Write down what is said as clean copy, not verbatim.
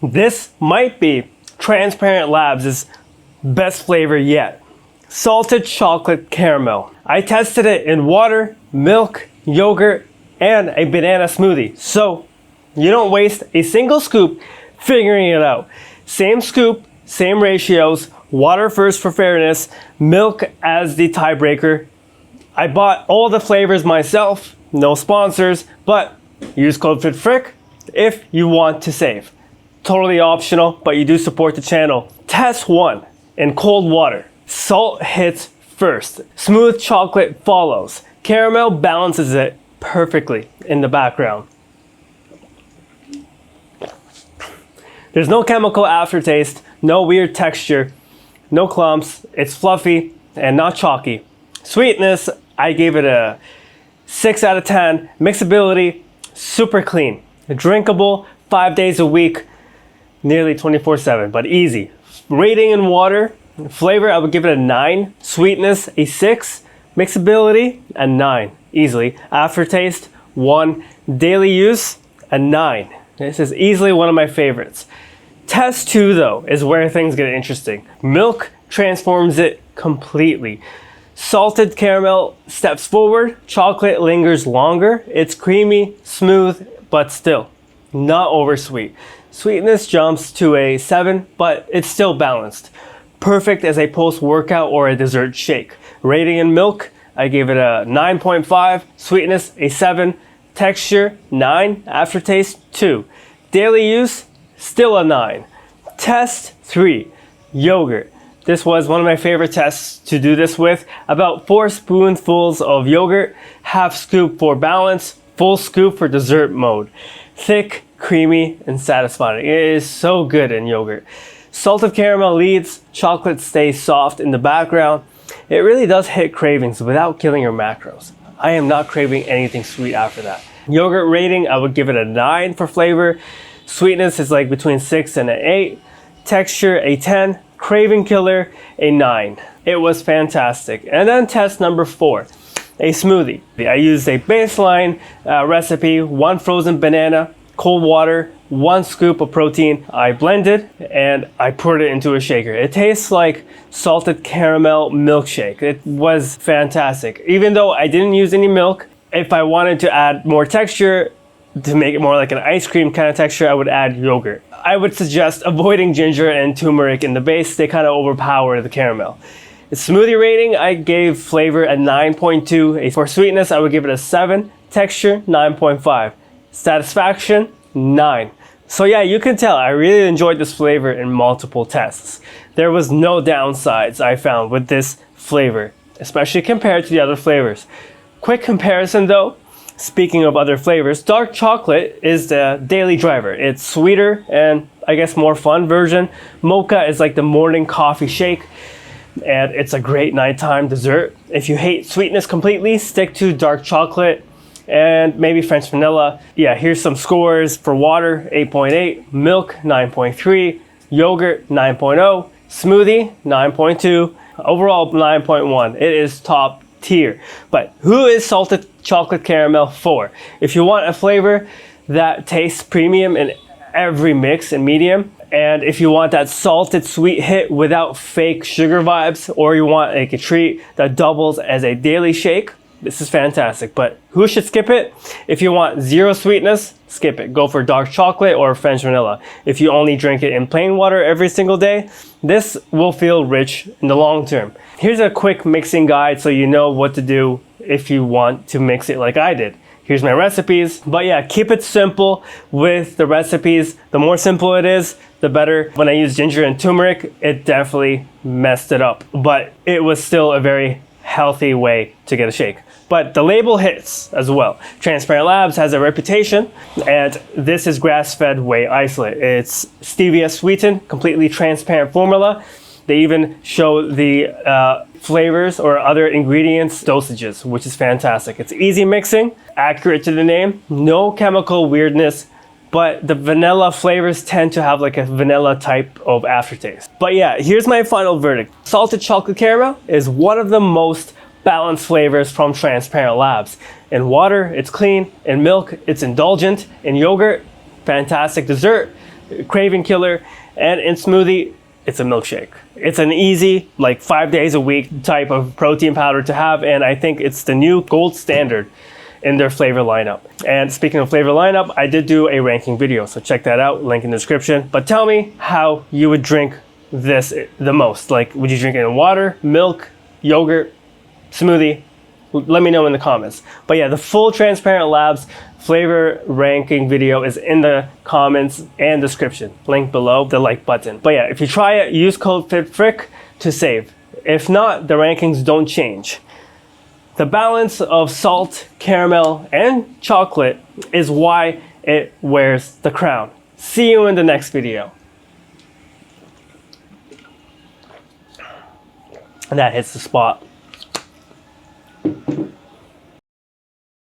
This might be Transparent Labs' best flavor yet. Salted chocolate caramel. I tested it in water, milk, yogurt, and a banana smoothie. So you don't waste a single scoop figuring it out. Same scoop, same ratios, water first for fairness, milk as the tiebreaker. I bought all the flavors myself, no sponsors, but use code FITFRICK if you want to save. Totally optional, but you do support the channel. Test 1 in cold water. Salt hits first. Smooth chocolate follows. Caramel balances it perfectly in the background. There's no chemical aftertaste, no weird texture, no clumps. It's fluffy and not chalky. Sweetness, I gave it a 6 out of 10. Mixability, super clean. Drinkable 5 days a week, nearly 24/7, but easy. Rating in water, flavor, I would give it a 9. Sweetness, a 6. Mixability, a 9, easily. Aftertaste, 1. Daily use, a 9. This is easily one of my favorites. Test 2 though is where things get interesting. Milk transforms it completely. Salted caramel steps forward, chocolate lingers longer. It's creamy, smooth, but still not oversweet. Sweetness jumps to a 7, but it's still balanced. Perfect as a post-workout or a dessert shake. Rating in milk, I gave it a 9.5. Sweetness, a 7. Texture, 9. Aftertaste, 2. Daily use, still a 9. Test 3, yogurt. This was one of my favorite tests to do this with. About 4 spoonfuls of yogurt, half scoop for balance, full scoop for dessert mode. Thick, creamy, and satisfying. It is so good in yogurt. Salted caramel leads, chocolate stays soft in the background. It really does hit cravings without killing your macros. I am not craving anything sweet after that. Yogurt rating, I would give it a 9 for flavor. Sweetness is like between 6 and an 8. Texture, a 10. Craving killer, a 9. It was fantastic. And then test number 4, a smoothie. I used a baseline recipe, 1 frozen banana, cold water, 1 scoop of protein. I blended and I poured it into a shaker. It tastes like salted caramel milkshake. It was fantastic. Even though I didn't use any milk, if I wanted to add more texture, to make it more like an ice cream kind of texture, I would add yogurt. I would suggest avoiding ginger and turmeric in the base. They kind of overpower the caramel. The smoothie rating, I gave flavor a 9.2. For sweetness, I would give it a 7. Texture, 9.5. Satisfaction, 9. So yeah, you can tell I really enjoyed this flavor in multiple tests. There was no downsides I found with this flavor, especially compared to the other flavors. Quick comparison though, speaking of other flavors, dark chocolate is the daily driver. It's sweeter and I guess more fun version. Mocha is like the morning coffee shake and it's a great nighttime dessert. If you hate sweetness completely, stick to dark chocolate and maybe French vanilla. Yeah, here's some scores for water, 8.8, milk, 9.3, yogurt, 9.0, smoothie, 9.2, overall 9.1. It is top tier. But who is salted chocolate caramel for? If you want a flavor that tastes premium in every mix and medium, and if you want that salted sweet hit without fake sugar vibes, or you want like a treat that doubles as a daily shake, this is fantastic. But who should skip it? If you want zero sweetness, skip it. Go for dark chocolate or French vanilla. If you only drink it in plain water every single day, this will feel rich in the long term. Here's a quick mixing guide so you know what to do if you want to mix it like I did. Here's my recipes. But yeah, keep it simple with the recipes. The more simple it is, the better. When I used ginger and turmeric, it definitely messed it up. But it was still a very healthy way to get a shake. But the label hits as well. Transparent Labs has a reputation, and this is grass-fed whey isolate. It's stevia sweetened, completely transparent formula. They even show the flavors or other ingredients dosages, which is fantastic. It's easy mixing, accurate to the name, no chemical weirdness, but the vanilla flavors tend to have like a vanilla type of aftertaste. But yeah, here's my final verdict. Salted chocolate caramel is one of the most balanced flavors from Transparent Labs. In water, it's clean. In milk, it's indulgent. In yogurt, fantastic dessert. craving killer, and in Smoothie, it's a milkshake. It's an easy, like 5 days a week type of protein powder to have, and I think it's the new gold standard in their flavor lineup. And speaking of flavor lineup, I did do a ranking video, so check that out, link in the description. But tell me how you would drink this the most. Like, would you drink it in water, milk, yogurt, smoothie? Let me know in the comments. But yeah, the full Transparent Labs flavor ranking video is in the comments and description. Link below, the like button. But yeah, if you try it, use code FITFRIC to save. If not, the rankings don't change. The balance of salt, caramel, and chocolate is why it wears the crown. See you in the next video. And that hits the spot.